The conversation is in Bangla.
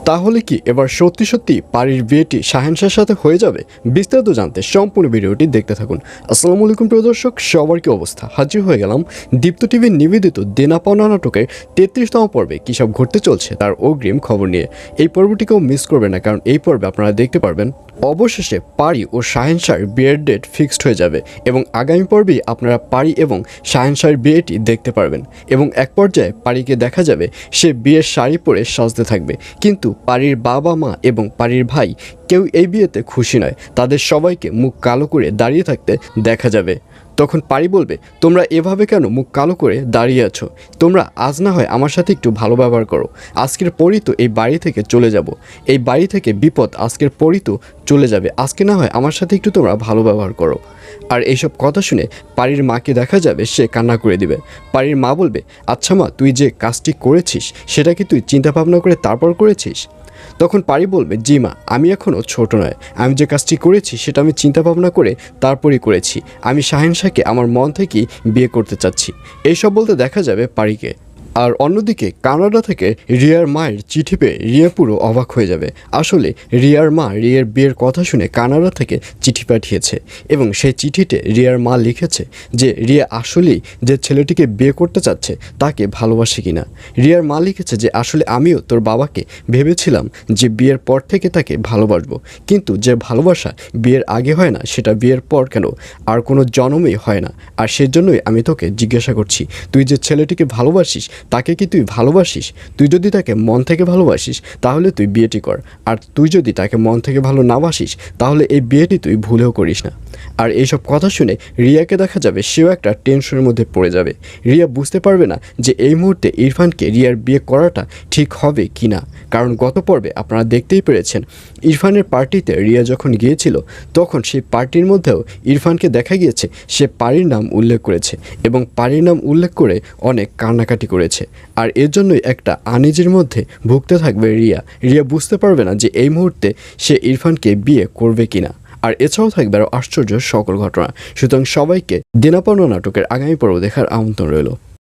তাহলে কি এবার সত্যি সত্যি পারির বিয়েটি শাহেনশার সাথে হয়ে যাবে? বিস্তারিত জানতে সম্পূর্ণ ভিডিওটি দেখতে থাকুন। আসসালামু আলাইকুম প্রিয় দর্শক, সবার কি অবস্থা? হাজির হয়ে গেলাম দীপ্ত টিভির নিবেদিত দেনা পাওনা নাটকের 33তম পর্বে কী সব ঘটতে চলছে তার অগ্রিম খবর নিয়ে। এই পর্বটিকেও মিস করবেন না, কারণ এই পর্বে আপনারা দেখতে পারবেন অবশেষে পারি ও শাহেনশার বিয়ের ডেট ফিক্সড হয়ে যাবে এবং আগামী পর্বেই আপনারা পারি এবং শাহেনশার বিয়েটি দেখতে পারবেন। এবং এক পর্যায়ে পারিকে দেখা যাবে সে বিয়ের শাড়ি পরে সাজতে থাকবে, কিন্তু পারির বাবা মা এবং পারির ভাই কেউ এই বিয়েতে খুশি নয়। তাদের সবাইকে মুখ কালো করে দাঁড়িয়ে থাকতে দেখা যাবে। তখন পারি বলবে, তোমরা এভাবে কেন মুখ কালো করে দাঁড়িয়ে আছো? তোমরা আজ না হয় আমার সাথে একটু ভালো ব্যবহার করো। আজকের পরই তো এই বাড়ি থেকে চলে যাব। এই বাড়ি থেকে বিপদ আজকের পরই তো চলে যাবে। আজকে না হয় আমার সাথে একটু তোমরা ভালো ব্যবহার করো। আর এইসব কথা শুনে পারির মাকে দেখা যাবে সে কান্না করে দিবে। পারির মা বলবে, আচ্ছা মা, তুই যে কাজটি করেছিস সেটা কি তুই চিন্তা ভাবনা করে তারপর করেছিস? তখন পারি বলবে, জি মা, আমি এখনও ছোট নয়। আমি যে কাজটি করেছি সেটা আমি চিন্তা ভাবনা করে তারপরই করেছি। আমি শাহেনশাকে আমার মন থেকেই বিয়ে করতে চাচ্ছি। এইসব বলতে দেখা যাবে পারিকে। আর অন্যদিকে কানাডা থেকে রিয়ার মায়ের চিঠি পেয়ে রিয়া পুরো অবাক হয়ে যাবে। আসলে রিয়ার মা রিয়ার বিয়ের কথা শুনে কানাডা থেকে চিঠি পাঠিয়েছে এবং সেই চিঠিতে রিয়ার মা লিখেছে যে রিয়া আসলেই যে ছেলেটিকে বিয়ে করতে চাচ্ছে তাকে ভালোবাসে কিনা। রিয়ার মা লিখেছে যে আসলে আমিও তোর বাবাকে ভেবেছিলাম যে বিয়ের পর থেকে তাকে ভালোবাসবো, কিন্তু যে ভালোবাসা বিয়ের আগে হয় না সেটা বিয়ের পর কেন আর কোনো জন্মেই হয় না। আর সেজন্যই আমি তোকে জিজ্ঞাসা করছি, তুই যে ছেলেটিকে ভালোবাসিস তাকে কি তুই ভালোবাসিস? তুই যদি তাকে মন থেকে ভালোবাসিস তাহলে তুই বিয়েটি কর, আর তুই যদি তাকে মন থেকে ভালো না বাসিস তাহলে এই বিয়েটি তুই ভুলেও করিস না। আর এইসব কথা শুনে রিয়াকে দেখা যাবে সেও একটা টেনশনের মধ্যে পড়ে যাবে। রিয়া বুঝতে পারবে না যে এই মুহূর্তে ইরফানকে রিয়ার বিয়ে করাটা ঠিক হবে কি না, কারণ গত পর্বে আপনারা দেখতেই পেরেছেন ইরফানের পার্টিতে রিয়া যখন গিয়েছিল তখন সেই পার্টির মধ্যেও ইরফানকে দেখা গিয়েছে সে পারির নাম উল্লেখ করেছে এবং পারির নাম উল্লেখ করে অনেক কান্নাকাটি করেছে। আর এর জন্যই একটা আনিজের মধ্যে ভুগতে থাকবে রিয়া। রিয়া বুঝতে পারবে না যে এই মুহূর্তে সে ইরফানকে বিয়ে করবে কিনা। আর এছাড়াও থাকবে আরও আশ্চর্য সকল ঘটনা। সুতরাং সবাইকে দেনা পাওনা নাটকের আগামী পর্ব দেখার আমন্ত্রণ রইল।